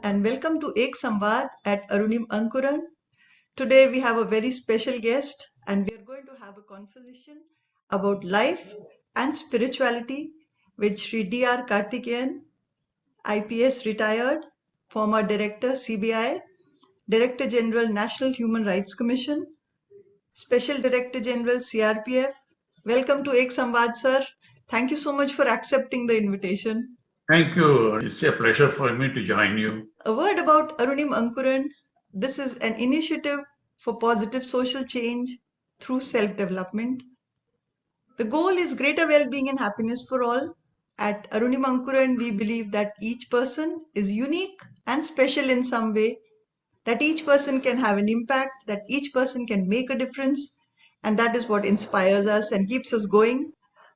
and welcome to Ek Samvaad at Arunima Ankuran. Today we have a very special guest and we are going to have a conversation about life and spirituality with Shri D R Kaarthikeyan, IPS retired, former Director CBI, Director General National Human Rights Commission, Special Director General CRPF. Welcome to Ek Samvaad, sir. Thank you so much for accepting the invitation. Thank you. It's a pleasure for me to join you. A word about Arunima Ankuran. This is an initiative for positive social change through self-development. The goal is greater well-being and happiness for all. At Arunima Ankuran, we believe that each person is unique and special in some way, that each person can have an impact, that each person can make a difference, and that is what inspires us and keeps us going.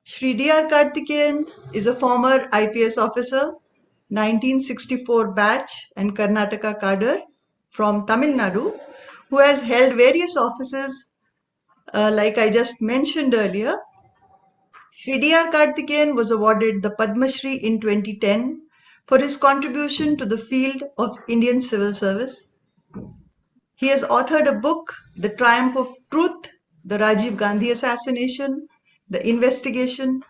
Shri D R Kaarthikeyan is a former IPS officer, 1964 batch and Karnataka cadre from Tamil Nadu, who has held various offices like I just mentioned earlier. Shri D R Kaarthikeyan was awarded the Padma Shri in 2010 for his contribution to the field of Indian civil service. He has authored a book, The Triumph of Truth, the Rajiv Gandhi assassination, the investigation,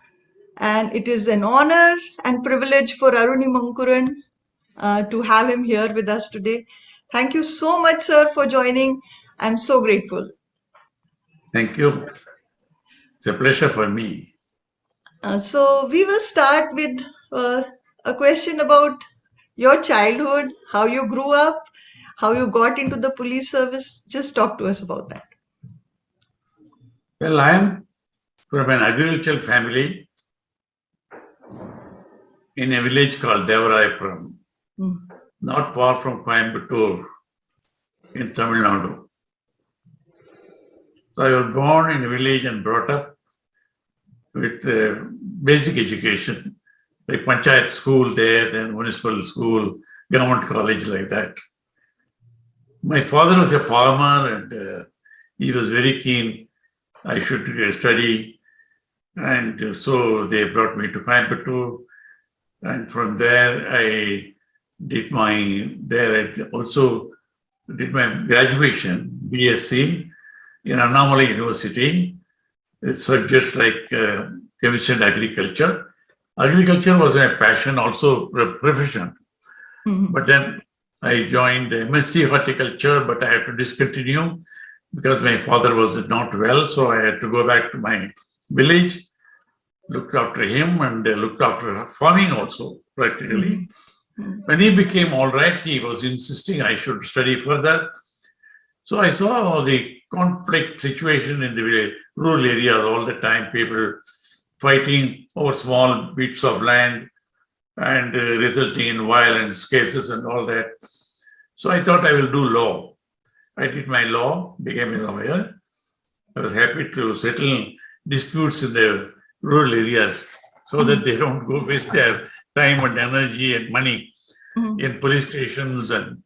and it is an honor and privilege for Arunima Ankuran to have him here with us today. Thank you so much, sir, for joining. I'm so grateful. Thank you. It's a pleasure for me. So we will start with a question about your childhood, how you grew up, how you got into the police service. Just talk to us about that. Well, I am from an agricultural family in a village called Devarayapuram, not far from Coimbatore in Tamil Nadu. So I was born in a village and brought up with basic education, like Panchayat school there, then municipal school, government college, like that. My father was a farmer and he was very keen I should study. And so they brought me to Coimbatore. And from there, I also did my graduation, BSc, in Annamalai University. It's subjects like chemistry and agriculture. Agriculture was my passion, also profession. But then I joined MSc horticulture, but I had to discontinue because my father was not well. So I had to go back to my village, looked after him and looked after farming also, practically. When he became all right, he was insisting I should study further. So I saw the conflict situation in the rural areas all the time, people fighting over small bits of land and resulting in violence cases and all that. So I thought I will do law. I did my law, became a lawyer. I was happy to settle disputes in the rural areas so that they don't go waste their time and energy and money in police stations and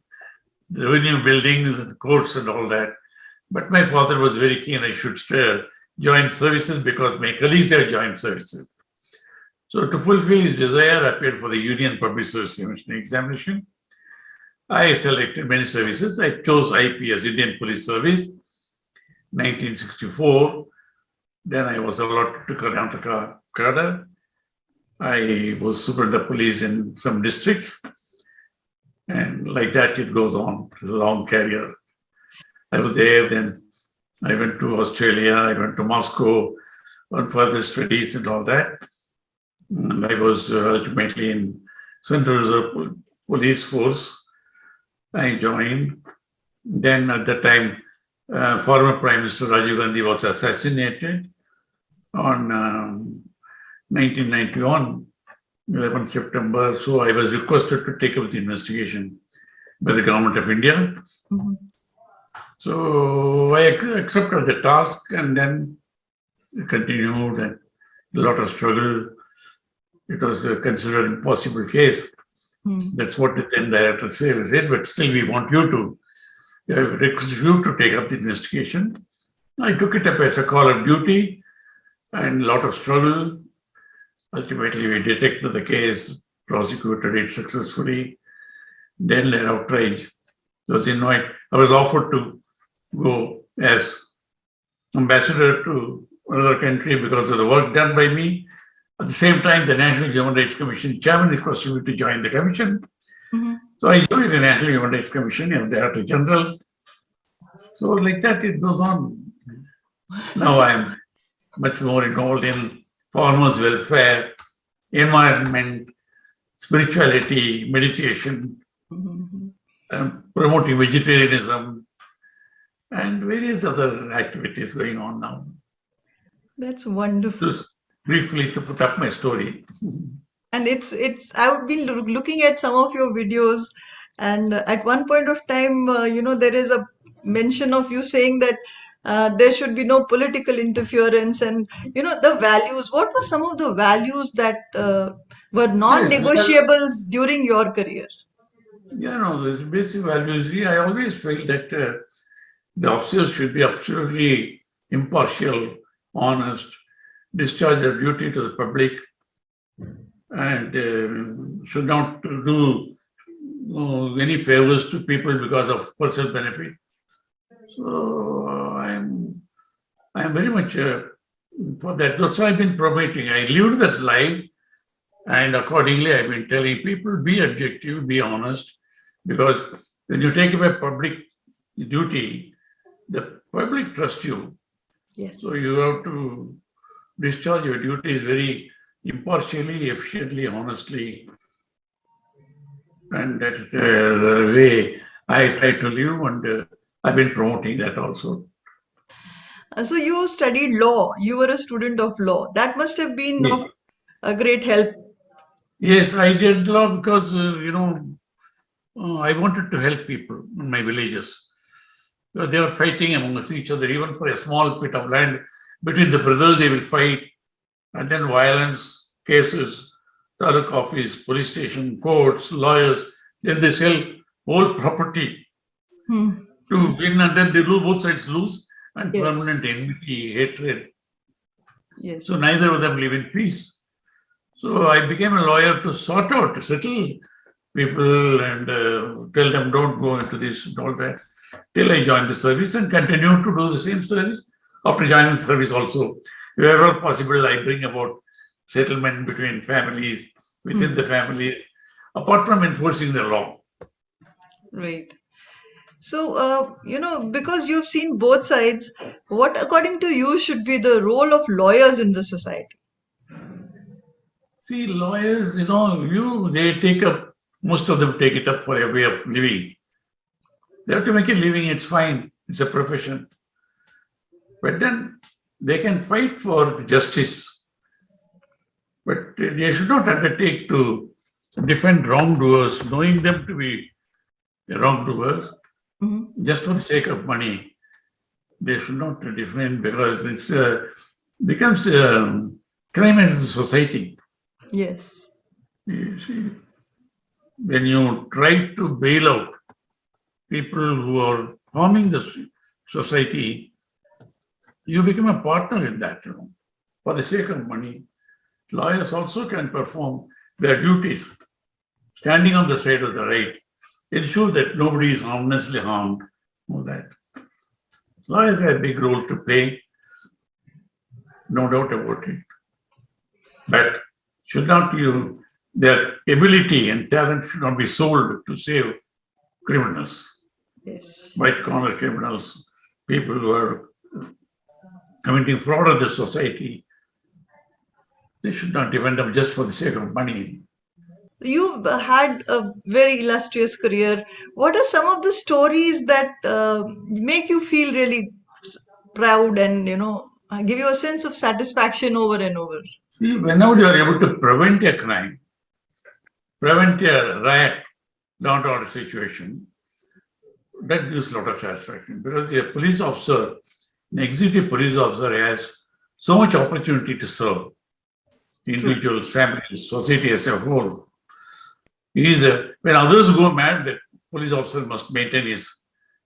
revenue buildings and courts and all that. But my father was very keen I should join services because my colleagues have joined services. So to fulfill his desire, I appeared for the Union Public Service Commission examination. I selected many services. I chose IPS, Indian Police Service, 1964. Then I was allotted to Karnataka cadre. I was superintendent of police in some districts. And like that, it goes on, a long career. I was there, then I went to Australia, I went to Moscow on further studies and all that. And I was ultimately in Central Reserve Police Force. I joined. Then at the time, former Prime Minister Rajiv Gandhi was assassinated on 1991, 11 September. So I was requested to take up the investigation by the government of India. So I accepted the task and then continued and a lot of struggle. It was considered an impossible case. That's what the then director said, but still we want you to, request you to take up the investigation. I took it up as a call of duty and a lot of struggle. Ultimately, we detected the case, prosecuted it successfully. then their outrage. I was offered to go as ambassador to another country because of the work done by me. At the same time, the National Human Rights Commission chairman requested me to join the commission. Mm-hmm. So I joined the National Human Rights Commission and Director General. So like that, it goes on. Now I am much more involved in farmers' welfare, environment, spirituality, meditation, Mm-hmm. promoting vegetarianism, and various other activities going on now. That's wonderful. Just briefly to put up my story. And it's I've been looking at some of your videos, and at one point of time, there is a mention of you saying that there should be no political interference, and the values. What were some of the values that were Yes, well, non-negotiables during your career? there's basic values. I always felt that the officers should be absolutely impartial, honest, discharge their duty to the public, and should not do any favors to people because of personal benefit. So I'm very much for that. That's why I've been promoting. I lived that life, and accordingly, I've been telling people be objective, be honest, because when you take away public duty, the public trust you. Yes. So you have to discharge your duties very impartially, efficiently, honestly. And that's the way I try to live, and I've been promoting that also. So you studied law. You were a student of law. That must have been Yes, of a great help. yes, I did law because, I wanted to help people in my villages. They were fighting amongst each other, even for a small bit of land. Between the brothers, they will fight, and then violence, cases, taluk office, police station, courts, lawyers. Then they sell whole property Hmm. to win, and then they lose, both sides lose, and Yes. permanent enmity, hatred. Yes. So neither of them live in peace. So I became a lawyer to sort out, to settle people and tell them don't go into this and all that. Till I joined the service and continued to do the same service. After joining the service also, wherever possible, I bring about settlement between families, within the family, apart from enforcing the law. Right. So, because you've seen both sides, what according to you should be the role of lawyers in the society? See, lawyers, they take up, most of them take it up for a way of living. They have to make a living, it's fine, it's a profession. But then they can fight for justice, but they should not undertake to defend wrongdoers, knowing them to be wrongdoers, Mhm. just for the sake of money. They should not defend because it becomes crime in the society. Yes. You see, when you try to bail out people who are harming the society, you become a partner in that, for the sake of money. Lawyers also can perform their duties, standing on the side of the right, ensure that nobody is harmlessly harmed, all that. Lawyers have a big role to play, no doubt about it. But should not you, their ability and talent should not be sold to save criminals, Yes. white collar criminals, people who are committing fraud of the society. They should not defend them just for the sake of money. You've had a very illustrious career. What are some of the stories that make you feel really proud and give you a sense of satisfaction over and over? See, whenever you are able to prevent a crime, prevent a riot, law and order situation, that gives a lot of satisfaction because a police officer, an executive police officer has so much opportunity to serve individuals, families, society as a whole. When others go mad, the police officer must maintain his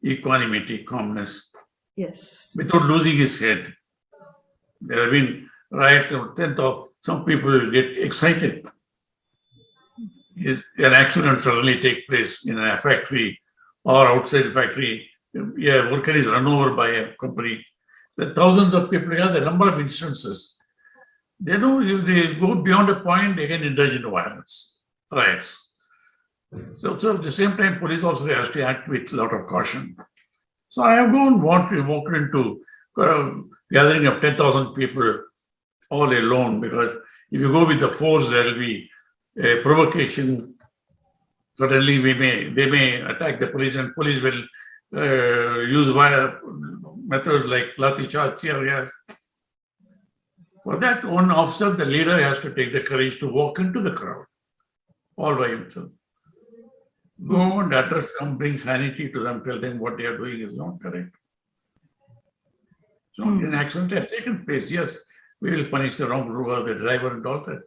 equanimity, calmness, Yes. without losing his head. There have been riots, 10th of some people will get excited. an accident suddenly take place in a factory or outside the factory, a worker is run over by a company. The thousands of people, the number of instances. They know if they go beyond a point, they can indulge in violence, riots. So at the same time, police also has to act with a lot of caution. So I have walked into gathering of 10,000 people all alone, because if you go with the force, there will be a provocation. Suddenly they may attack the police, and police will use methods like lathi charge, tear gas. For that, one officer, the leader, has to take the courage to walk into the crowd all by himself. Go and address them, bring sanity to them, tell them what they are doing is not correct. So an accident has taken place. Yes, we will punish the wrongdoer, the driver and all that.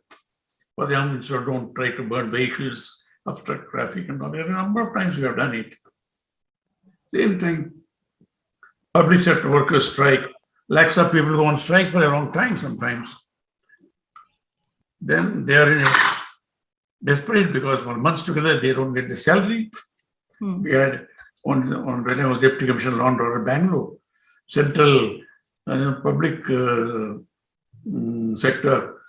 For the officer, don't try to burn vehicles, obstruct traffic and all. There are a number of times we have done it. Same thing. Public sector workers strike. Lakhs of people go on strike for a long time sometimes. Then they are desperate because for months together they don't get the salary. We had when I was Deputy Commissioner Law and Order Bangalore, central public sector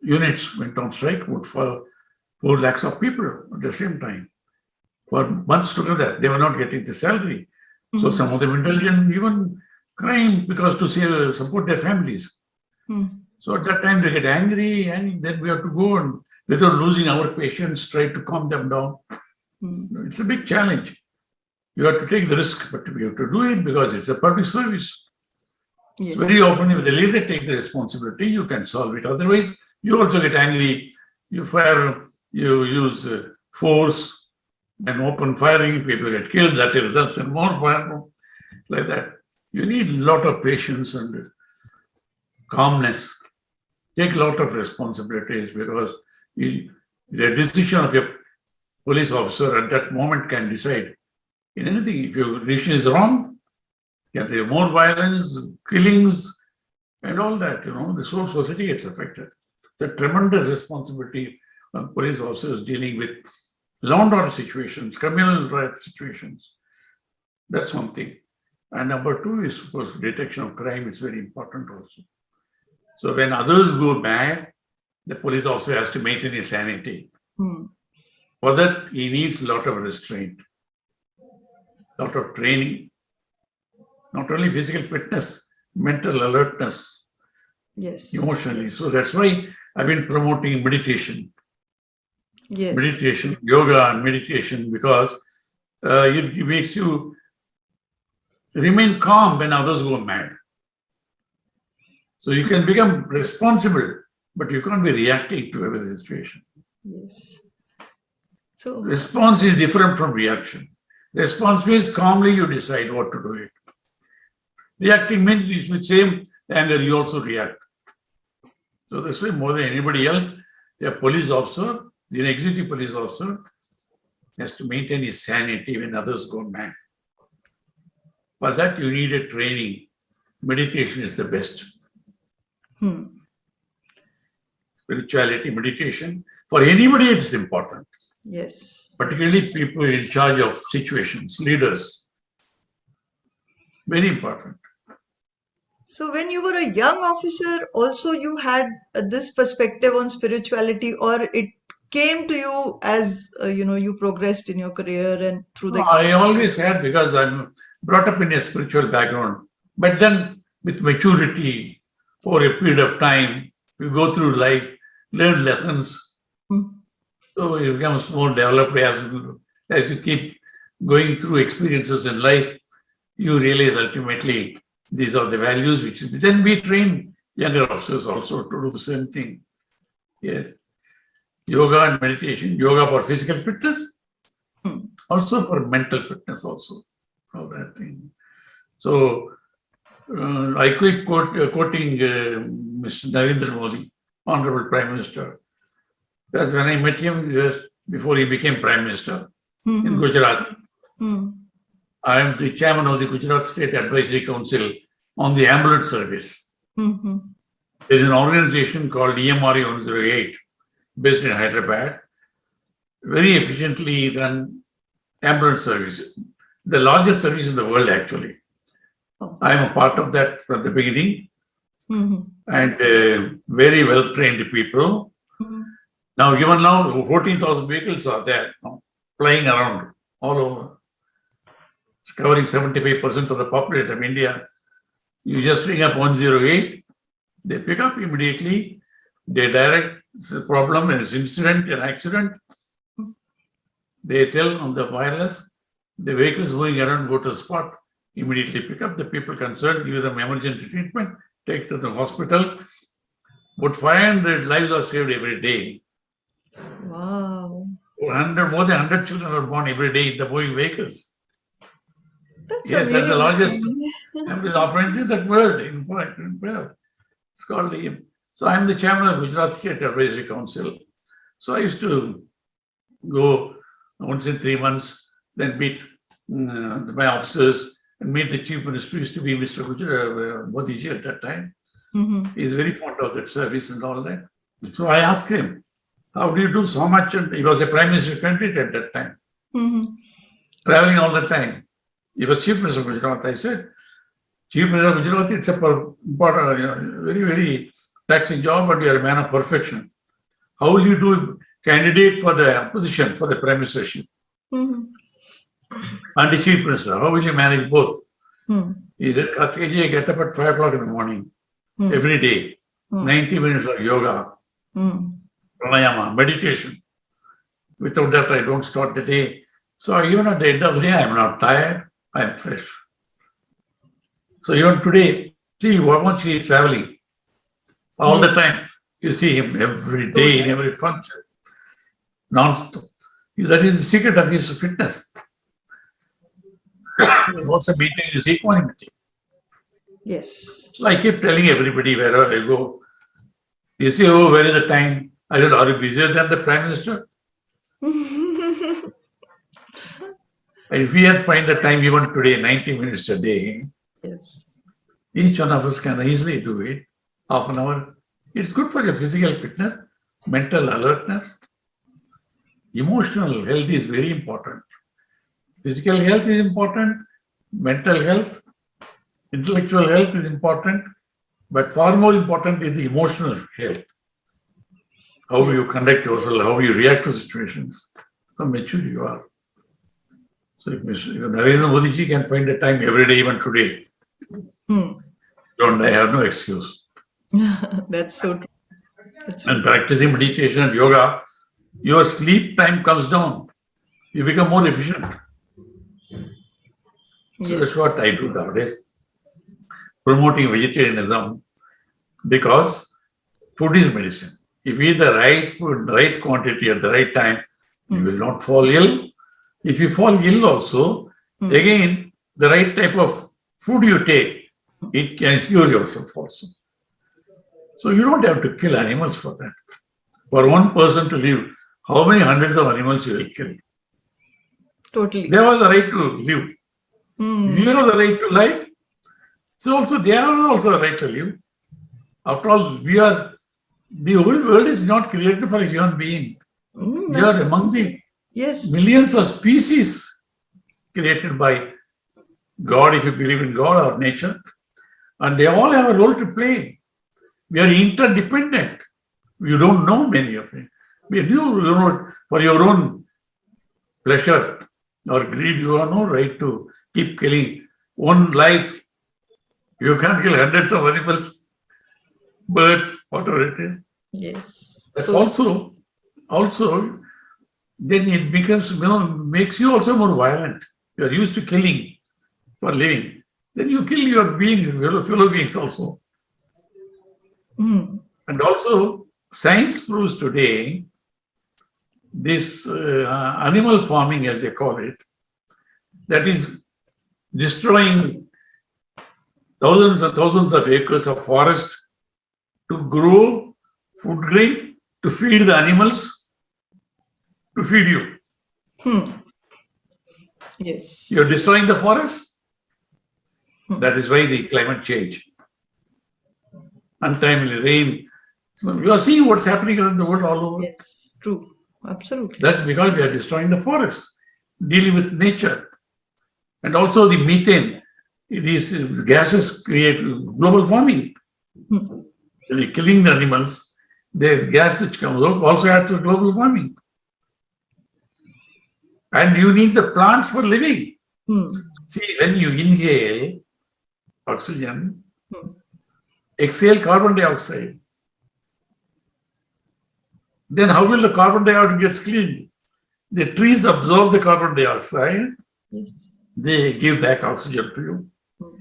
units went on strike for 4 lakhs of people at the same time. For months together, they were not getting the salary. So some of them indulged in even crime because to support their families. So at that time they get angry, and then we have to go and, without losing our patience, try to calm them down. It's a big challenge. You have to take the risk, but we have to do it because it's a public service. Yes. Very often, if the leader takes the responsibility, you can solve it. Otherwise, you also get angry. You fire, you use force and open firing. People get killed. That results in more fire, like that. You need a lot of patience and calmness. Take a lot of responsibilities, because the decision of a police officer at that moment can decide in anything. If your decision is wrong, you have more violence, killings, and all that. The whole society gets affected. It's a tremendous responsibility of police officers dealing with law and order situations, criminal rights situations. That's one thing. And number 2 is, of course, detection of crime is very important also. So when others go mad, the police officer has to maintain his sanity. For that, he needs a lot of restraint, a lot of training, not only physical fitness, mental alertness, yes, emotionally. So that's why I've been promoting meditation. Yes. Meditation, yoga and meditation, because it makes you remain calm when others go mad. So you can become responsible, but you can't be reacting to every situation. Yes. So response is different from reaction. Response means calmly you decide what to do it. Reacting means with same anger you also react. So this way, more than anybody else, a police officer, the executive police officer, has to maintain his sanity when others go mad. For that, you need a training. Meditation is the best. Spirituality, meditation, for anybody it is important. Yes. Particularly people in charge of situations, leaders. Very important. So when you were a young officer, also you had this perspective on spirituality, or it came to you as you progressed in your career and through the I always had, because I'm brought up in a spiritual background. But then with maturity, for a period of time, you go through life, learn lessons. So it becomes more developed as you keep going through experiences in life. You realize ultimately these are the values which then we train younger officers also to do the same thing. Yes. Yoga and meditation, yoga for physical fitness, also for mental fitness also. All that thing. So I quit quoting Mr. Narendra Modi, Honorable Prime Minister. That's when I met him just before he became Prime Minister in Gujarat. I am the chairman of the Gujarat State Advisory Council on the ambulance service. There is an organization called EMRE 108 based in Hyderabad. very efficiently run ambulance service, the largest service in the world actually. Oh. I am a part of that from the beginning, and very well trained people. Now, even now, 14,000 vehicles are there flying around all over. It's covering 75% of the population of India. You just ring up 108, they pick up immediately, they direct it's a problem, it's incident, an accident. They tell on the wireless, the vehicles going around go to the spot, immediately pick up the people concerned, give them emergency treatment, take to the hospital. About 500 lives are saved every day. Wow. More than 100 children are born every day in the moving vehicles. That's Yes, that's the largest amazing. ambulance operator in that world. In fact, it's called the. So I'm the chairman of Gujarat State Advisory Council. So I used to go once in 3 months, then meet my officers and meet the chief minister. Used to be Mr. Modiji at that time. He's very fond of that service and all that. So I asked him, how do you do so much? And he was a prime minister candidate at that time, traveling all the time. He was chief minister of Gujarat. I said, chief minister of Gujarat, it's a important, very, very taxing job, but you are a man of perfection. How will you do candidate for the opposition, for the prime ministership? And the chief minister, how will you manage both? He said, Kaarthikeyan, I get up at 5 o'clock in the morning, every day, 90 minutes of yoga, pranayama, meditation. Without that, I don't start the day. So even at the end of the day, I am not tired, I am fresh. So even today, see how much he is traveling. All the time. You see him every day in every function. Non-stop. That is the secret of his fitness. Also maintaining his equanimity. Yes. So I keep telling everybody wherever I go, you see, oh, where is the time? I said, are you busier than the prime minister? If we had find the time even today, 90 minutes a day, Yes. each one of us can easily do it, half an hour. It's good for your physical fitness, mental alertness. Emotional health is very important. Physical health is important, mental health, intellectual health is important, but far more important is the emotional health. How you conduct yourself, how you react to situations, how mature you are. So if Narendra Modi ji can find a time every day, even today, I have no excuse. That's so true. And practicing meditation and yoga, your sleep time comes down. You become more efficient. So that's what I do nowadays. Promoting vegetarianism, because food is medicine. If you eat the right food, the right quantity at the right time, you will not fall ill. If you fall ill also, again, the right type of food you take, it can cure yourself also. So you don't have to kill animals for that. For one person to live, how many hundreds of animals you will kill? Totally. They have the right to live. You have the right to live. So also they have also the right to live. After all, the whole world is not created for a human being. We are among the millions of species created by God, if you believe in God or nature. And they all have a role to play. We are interdependent. You don't know many of them. For your own pleasure or greed, you have no right to keep killing one life. You can't kill hundreds of animals, birds, whatever it is. Yes. That's also, then it becomes, makes you also more violent. You are used to killing for living. Then you kill your fellow beings also. And also, science proves today this animal farming, as they call it, that is destroying thousands and thousands of acres of forest to grow food grain, to feed the animals, to feed you. Yes. You're destroying the forest. That is why the climate change, untimely rain. So you are seeing what's happening around the world all over. Yes, true. Absolutely. That's because we are destroying the forest, dealing with nature. And also the methane, these gases create global warming. Hmm. When you're killing the animals, the gas which comes out also adds to global warming. And you need the plants for living. Hmm. See, when you inhale oxygen, Hmm. exhale carbon dioxide, then how will the carbon dioxide get cleaned? The trees absorb the carbon dioxide, Yes. they give back oxygen to you. Hmm.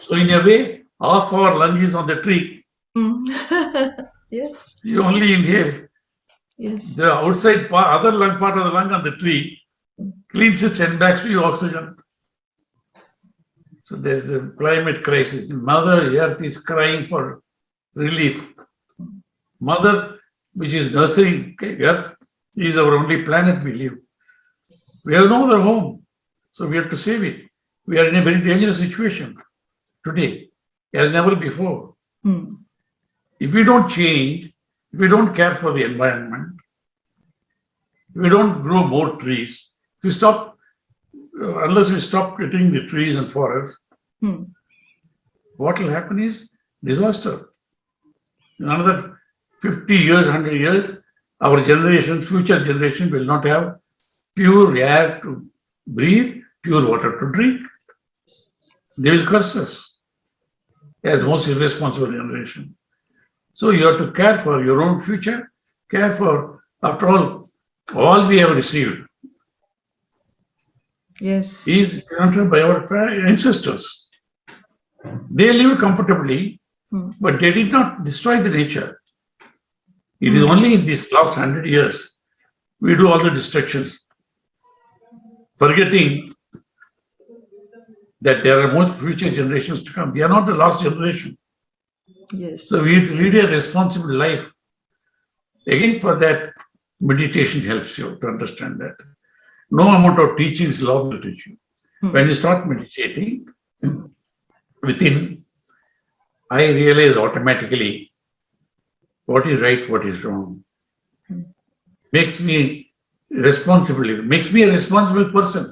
So in a way, half our lung is on the tree. Hmm. Yes. You only inhale. Yes. The outside part, other lung part of the lung on the tree cleans it, sends back to you oxygen. So there's a climate crisis. Mother Earth is crying for relief. Mother, which is nursing Earth, is our only planet we live. We have no other home. So we have to save it. We are in a very dangerous situation today, as never before. Hmm. If we don't change, if we don't care for the environment, if we don't grow more trees, if we stop, unless we stop cutting the trees and forests, Hmm. what will happen is disaster. In another 50 years, 100 years, our generation, future generation will not have pure air to breathe, pure water to drink. They will curse us as most irresponsible generation. So you have to care for your own future, care for, after all we have received Yes. is granted by our ancestors. They lived comfortably, Hmm. but they did not destroy the nature. It is Hmm. only in these last 100 years we do all the destructions, forgetting that there are more future generations to come. We are not the last generation. Yes. So we lead a responsible life. Again, for that, meditation helps you to understand that. No amount of teaching is love will teach you. Hmm. When you start meditating, Hmm. within, I realize automatically what is right, what is wrong. Hmm. Makes me responsible, makes me a responsible person,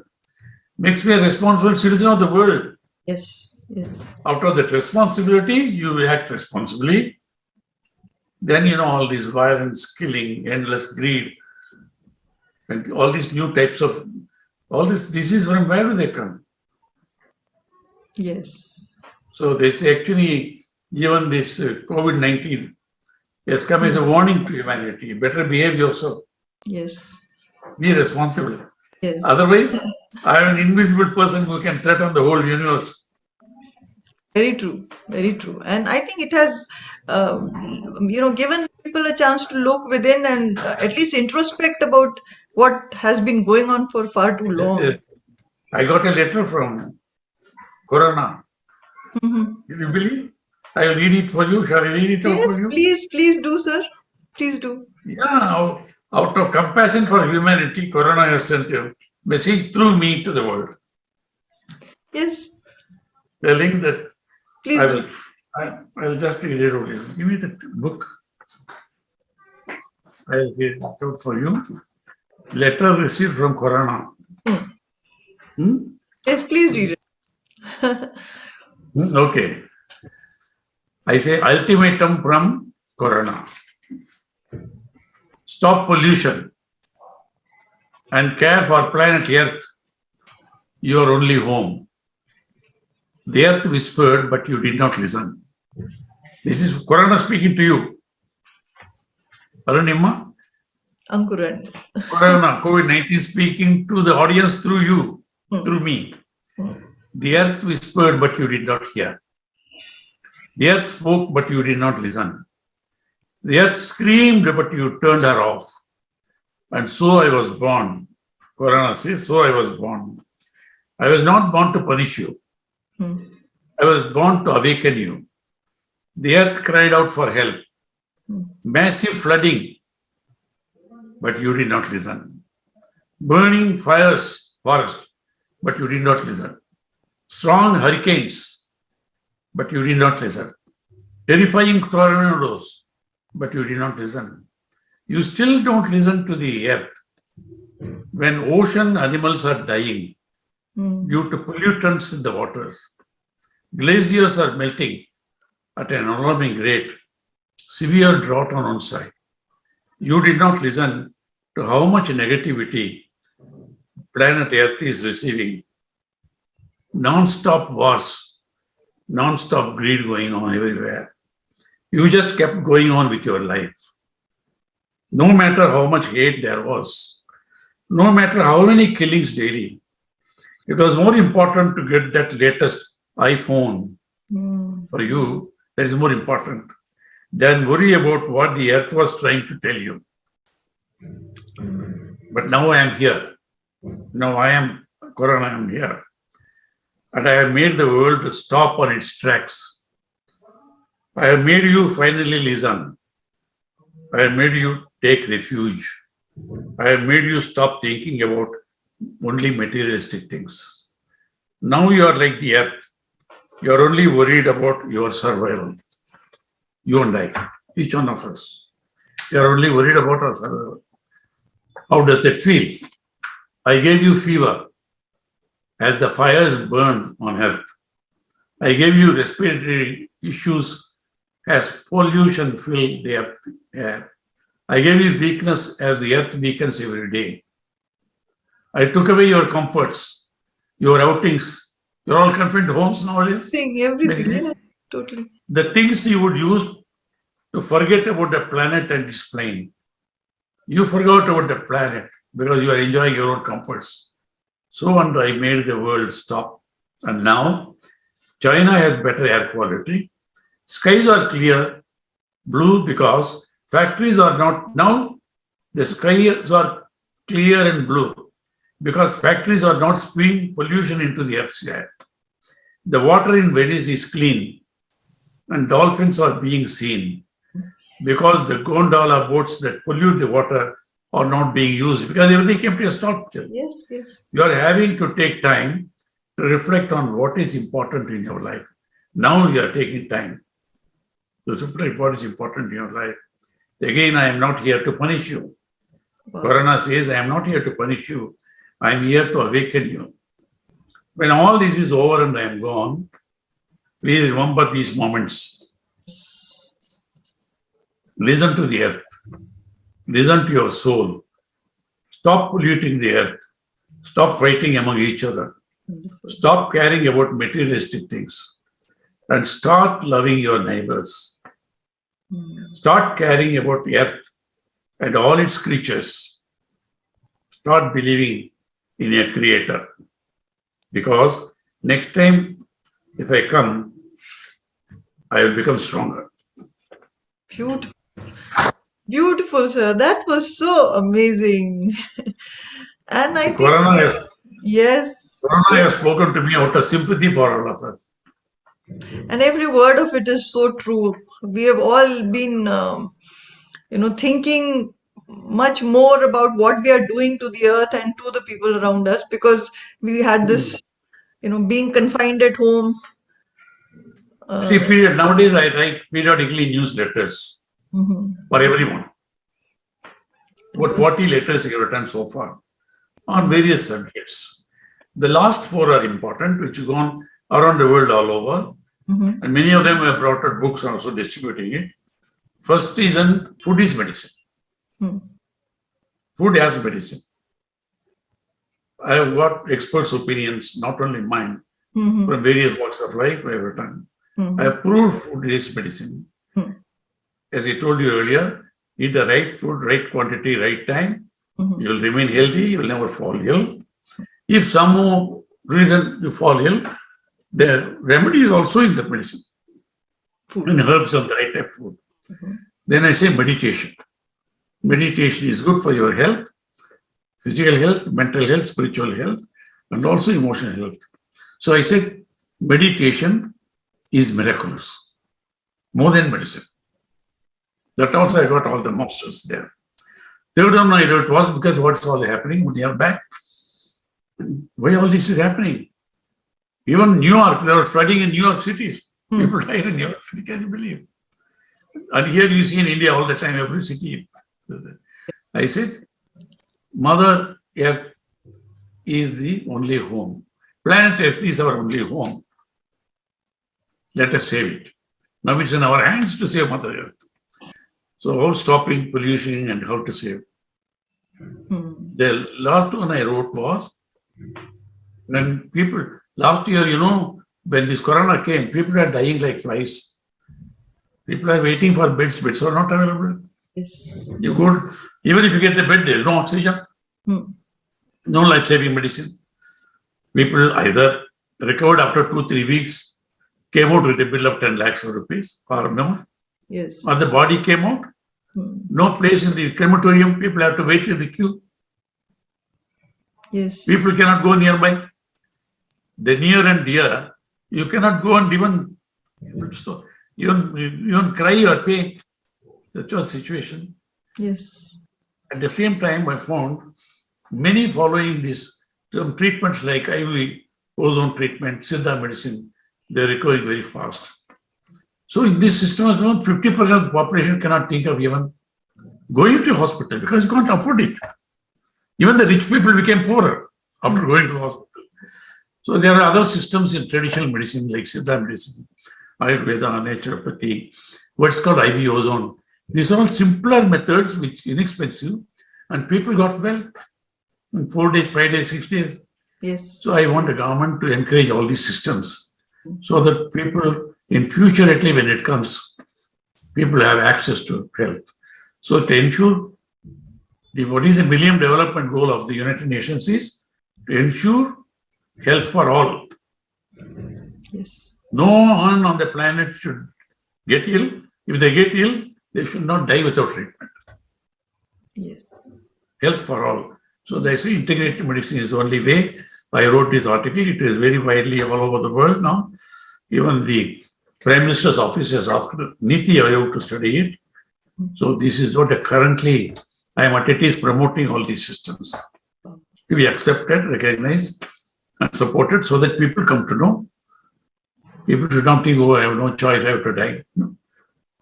makes me a responsible citizen of the world. Yes. Yes. Out of that responsibility, you act responsibly. Then, all these violence, killing, endless greed, and all these new types of, all this disease, from where do they come? Yes. So they say actually, even this COVID-19 has come as a Hmm. warning to humanity. Better behave yourself, Yes. be responsible. Yes. Otherwise, I am an invisible person who can threaten the whole universe. Very true. Very true. And I think it has, given people a chance to look within and at least introspect about what has been going on for far too long. I got a letter from Corona. Mhm. Can you believe? I will read it for you. Shall I read it out for Yes, you? please do, sir. Please do. Yeah, out of compassion for humanity, Corona has sent a message through me to the world, Yes, telling that I please do. will. I'll just read it out. Give me the book. I'll read it out for you. Letter received from Corona. Hmm. Hmm? Yes, please read it. Okay. I say ultimatum from Corona. Stop pollution and care for planet Earth, your only home. The earth whispered, but you did not listen. This is Corona speaking to you. Arunima, Ankuran. Corona, COVID-19 speaking to the audience through you, Hmm. through me. Hmm. The earth whispered, but you did not hear. The earth spoke, but you did not listen. The earth screamed, but you turned her off. And so I was born. Corona says, so I was born. I was not born to punish you. Hmm. I was born to awaken you. The earth cried out for help. Hmm. Massive flooding, but you did not listen. Burning fires, forest, but you did not listen. Strong hurricanes, but you did not listen. Terrifying tornadoes, but you did not listen. You still don't listen to the earth. When ocean animals are dying due to pollutants in the waters, glaciers are melting at an alarming rate, severe drought on one side. You did not listen to how much negativity planet Earth is receiving. Non-stop wars, non-stop greed going on everywhere. You just kept going on with your life. No matter how much hate there was, no matter how many killings daily, it was more important to get that latest iPhone for you. That is more important than worry about what the earth was trying to tell you. But now I am here. Now I am Corona, I am here. And I have made the world to stop on its tracks. I have made you finally listen. I have made you take refuge. I have made you stop thinking about only materialistic things. Now you are like the earth. You are only worried about your survival. You and I, each one of us. You are only worried about our survival. How does that feel? I gave you fever as the fires burn on earth. I gave you respiratory issues as pollution filled the earth air. I gave you weakness as the earth weakens every day. I took away your comforts, your outings. You're all confined to homes nowadays. Everything, yeah, totally. The things you would use to forget about the planet and its plane. You forgot about the planet because you are enjoying your own comforts. So and I made the world stop. And now China has better air quality. Skies are clear, blue because factories are not, now the skies are clear and blue because factories are not spewing pollution into the earth's air. The water in Venice is clean and dolphins are being seen because the gondola boats that pollute the water are not being used because everything came to a stop. Yes, yes. You are having to take time to reflect on what is important in your life. Now you are taking time to reflect what is important in your life. Again, I am not here to punish you. Wow. Corona says, I am not here to punish you. I am here to awaken you. When all this is over and I am gone, please remember these moments. Listen to the earth. Listen to your soul. Stop polluting the earth. Stop fighting among each other. Stop caring about materialistic things. And start loving your neighbors. Start caring about the earth and all its creatures. Start believing in a creator. Because next time, if I come, I will become stronger. Beautiful. Beautiful, sir. That was so amazing. And I think, Corona yes, has spoken to me out of sympathy for all of us. and every word of it is so true. We have all been, thinking much more about what we are doing to the earth and to the people around us because we had this, being confined at home. See, nowadays I write periodically newsletters for everyone. About 40 letters I have written so far on various subjects. The last 4 are important, which have gone around the world all over. And many of them have brought out books also distributing it. First is on food is medicine. Food as medicine. I have got experts' opinions, not only mine, from various walks of life I have written. I have proved food is medicine. As I told you earlier, eat the right food, right quantity, right time. You will remain healthy, you will never fall ill. If some reason you fall ill, the remedy is also in the medicine. And herbs of the right type of food. Then I say meditation. Meditation is good for your health, physical health, mental health, spiritual health, and also emotional health. So I said meditation is miraculous, more than medicine. That also I got all the masters there. Third one I wrote was because what's all happening when you are back? Why all this is happening? Even New York, there was flooding in New York City. People died in New York City, can you believe? And here you see in India all the time, every city, I said, Mother Earth is the only home. Planet Earth is our only home. Let us save it. Now it's in our hands to save Mother Earth. So how stopping pollution and how to save. The last one I wrote was when people, last year, when this corona came, people are dying like flies. People are waiting for beds. Beds are not available. Yes. You go, even if you get the bed, there is no oxygen, no life-saving medicine. People either recovered after 2-3 weeks, came out with a bill of 10 lakhs of rupees or more, Yes. or the body came out, no place in the crematorium, people have to wait in the queue. Yes. People cannot go nearby. The near and dear, you cannot go and even cry or pay. Such a situation. Yes. At the same time, I found many following this some treatments like IV, ozone treatment, Siddha medicine, they're recovering very fast. So in this system, 50% of the population cannot think of even going to hospital because you can't afford it. Even the rich people became poorer after going to hospital. So there are other systems in traditional medicine like Siddha medicine, Ayurveda, naturopathy, what's called IV ozone. These are all simpler methods which inexpensive and people got well in 4 days, 5 days, 6 days. Yes. So I want the government to encourage all these systems so that people in future, at least when it comes, people have access to health. So to ensure what is the Millennium Development Goal of the United Nations is to ensure health for all. Yes. No one on the planet should get ill. If they get ill, they should not die without treatment. Yes. Health for all. So they say integrated medicine is the only way. I wrote this article. It is very widely all over the world now. Even the Prime Minister's office has asked Niti Ayog to study it. So this is what currently I am at it is promoting all these systems to be accepted, recognized, and supported so that people come to know. People should not think, oh, I have no choice, I have to die. No.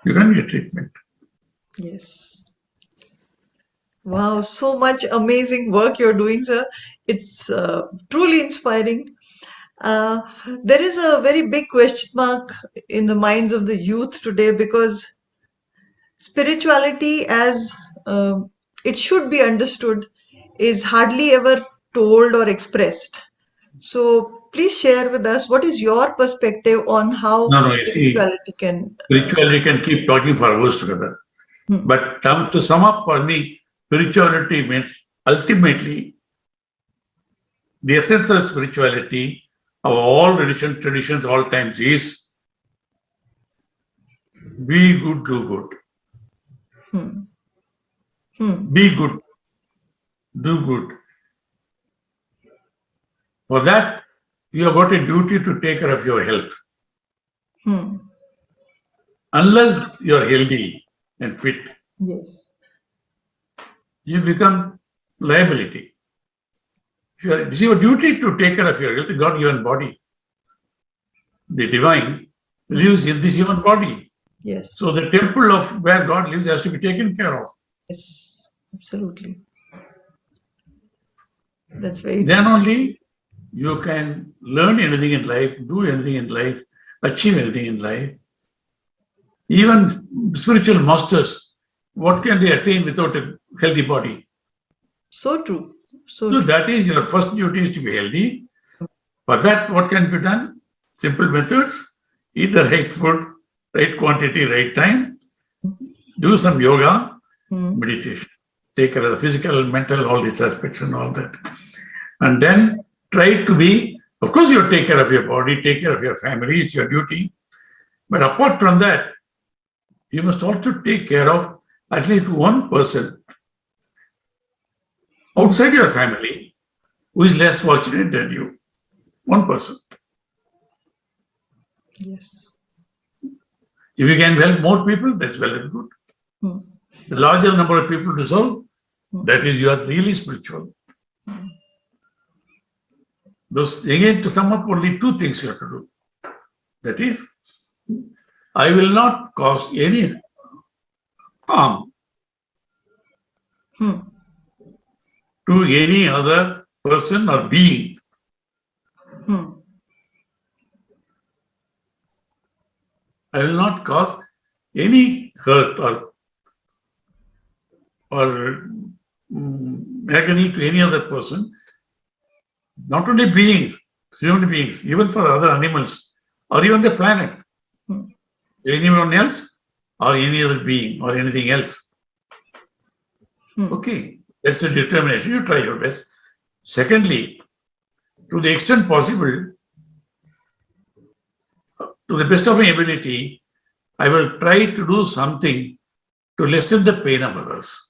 You can get treatment. Yes. Wow, so much amazing work you're doing, sir. It's truly inspiring. There is a very big question mark in the minds of the youth today because spirituality, as it should be understood, is hardly ever told or expressed. So please share with us what is your perspective on how No, you see, spirituality can. spirituality can keep talking for hours together. But to sum up for me, spirituality means ultimately the essence of spirituality of all traditions, all times is be good, do good. Be good, do good. For that, you have got a duty to take care of your health. Unless you are healthy and fit, Yes. you become liability. It's your duty to take care of your health, God-given body. The divine lives in this human body. Yes. So the temple of where God lives has to be taken care of. Yes, absolutely. That's very Then true. only you can learn anything in life, do anything in life, achieve anything in life. Even spiritual masters, what can they attain without a healthy body? So true. So So true. that is your first duty is to be healthy. For that, what can be done? Simple methods, eat the right food, right quantity, right time, do some yoga, meditation, take care of the physical, mental, all these aspects and all that. And then try to be, of course, you take care of your body, take care of your family, it's your duty. But apart from that, you must also take care of at least one person outside your family who is less fortunate than you. One person. Yes. If you can help more people, that's well and good. The larger number of people to serve, that is, you are really spiritual. Those, again, to sum up, only two things you have to do. That is, I will not cause any harm to any other person or being. I will not cause any hurt or agony to any other person, not only beings, human beings, even for other animals, or even the planet, anyone else, or any other being, or anything else. Okay, that's a determination. You try your best. Secondly, to the extent possible, to the best of my ability, I will try to do something to lessen the pain of others.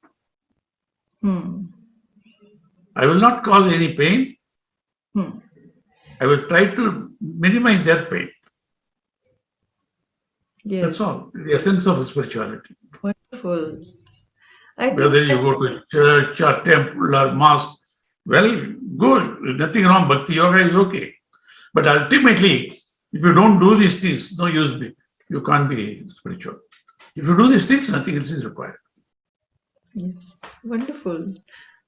I will not cause any pain. I will try to minimize their pain. Yes. That's all. The essence of spirituality. Wonderful. I think Whether you go to church or temple or mosque, well, good. Nothing wrong. Bhakti yoga is okay. But ultimately, if you don't do these things, no use. You can't be spiritual. If you do these things, nothing else is required. Yes, wonderful.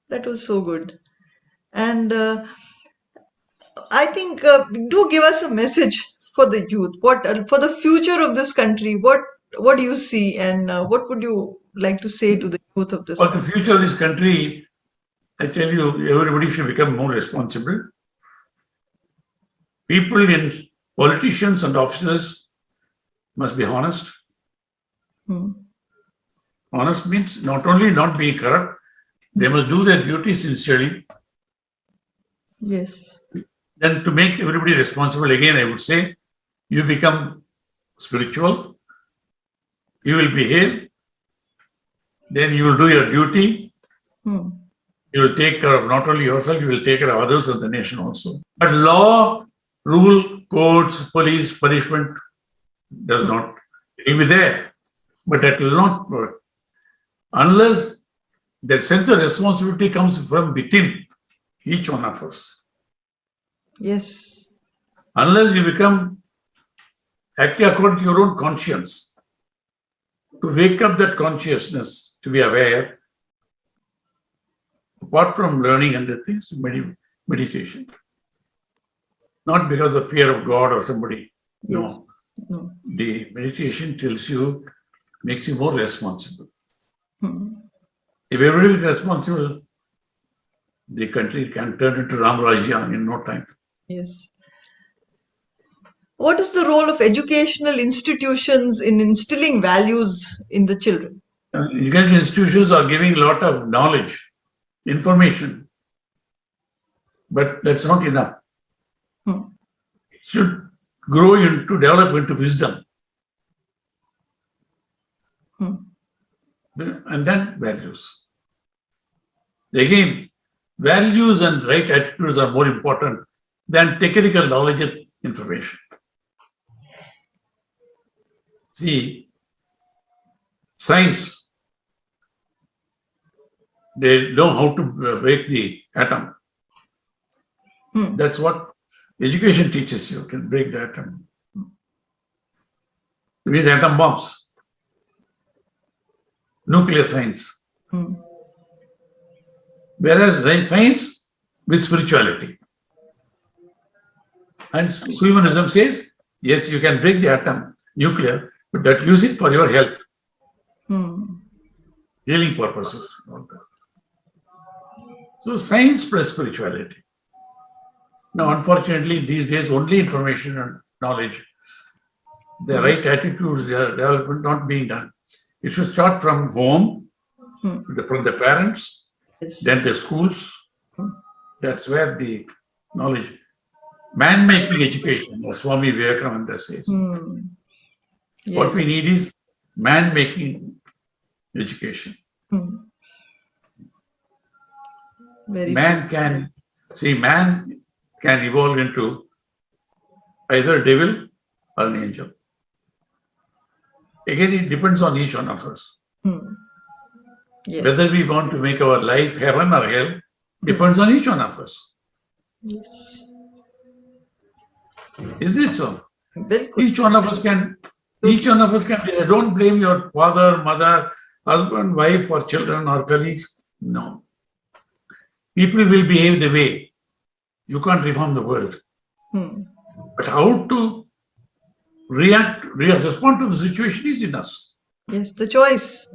That was so good. And I think do give us a message for the youth. What for the future of this country? What do you see, and what would you like to say to the youth of this For the country? future of this country, I tell you, everybody should become more responsible. People in politicians and officers must be honest. Honest means not only not being corrupt, they must do their duty sincerely. Yes. Then to make everybody responsible, again, I would say, you become spiritual, you will behave, then you will do your duty, you will take care of not only yourself, you will take care of others and the nation also. But law, rule, courts, police, punishment does not, it will be there, but that will not work. Unless that sense of responsibility comes from within each one of us. Yes. Unless you become acting according to your own conscience, to wake up that consciousness, to be aware, apart from learning and the things, meditation. Not because of fear of God or somebody. Yes. No. The meditation tells you, makes you more responsible. If everybody is responsible, the country can turn into Ram Rajya in no time. Yes. What is the role of educational institutions in instilling values in the children? Educational institutions are giving a lot of knowledge, information, but that's not enough. It should grow into, develop into wisdom. And then values. Again, values and right attitudes are more important than technical knowledge and information. See, science, they know how to break the atom. That's what education teaches you, can break the atom. With atom bombs, nuclear science. Whereas science with spirituality. And humanism says, yes, you can break the atom, nuclear, but that use it for your health, healing purposes. So science plus spirituality. Now, unfortunately, these days, only information and knowledge, the right attitudes, their development not being done. It should start from home, from the parents, then the schools. That's where the knowledge, man-making education, as Swami Vivekananda says. Yes. What we need is man-making education. Man can evolve into either a devil or an angel. Again, it depends on each one of us. Yes. Whether we want to make our life heaven or hell depends on each one of us. Yes. Isn't it so? Bilkul. Each one of us can. Don't blame your father, mother, husband, wife, or children or colleagues. No. People will behave the way. You can't reform the world. But how to respond to the situation is in us. Yes, the choice.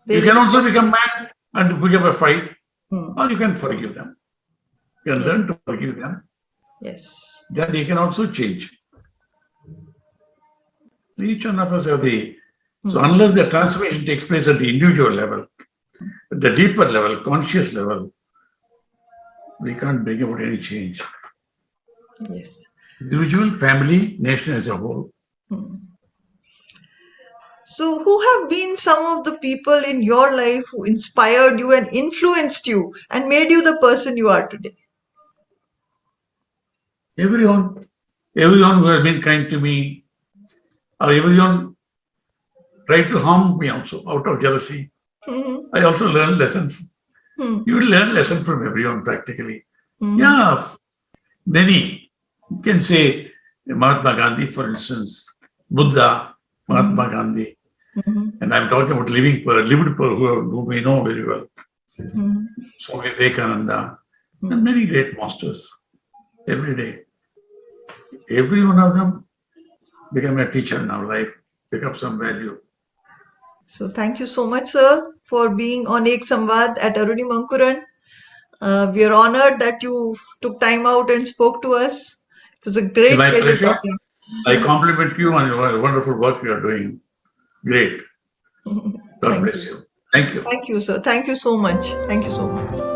You can also become mad and pick up a fight, or you can forgive them. You can learn to forgive them. Yes. Then they can also change. Each one of us have the. So unless the transformation takes place at the individual level, at the deeper level, conscious level, we can't bring about any change. Yes. Individual, family, nation as a whole. So, who have been some of the people in your life who inspired you and influenced you and made you the person you are today? Everyone who has been kind to me, or everyone tried to harm me also out of jealousy. I also learned lessons. You will learn lessons from everyone practically. Yeah, many. You can say Mahatma Gandhi, for instance, Buddha, Mahatma Gandhi, and I'm talking about lived who we know very well. Swami Vivekananda, and many great masters every day. Every one of them became a teacher in our life, pick up some value. So, thank you so much, sir, for being on Ek Samvaad at Arunima Ankuran. We are honored that you took time out and spoke to us. It was a great My pleasure pleasure. talking. I compliment you on your wonderful work you are doing. Great. God bless you. Thank you. Thank you, sir. Thank you so much. Thank you so much.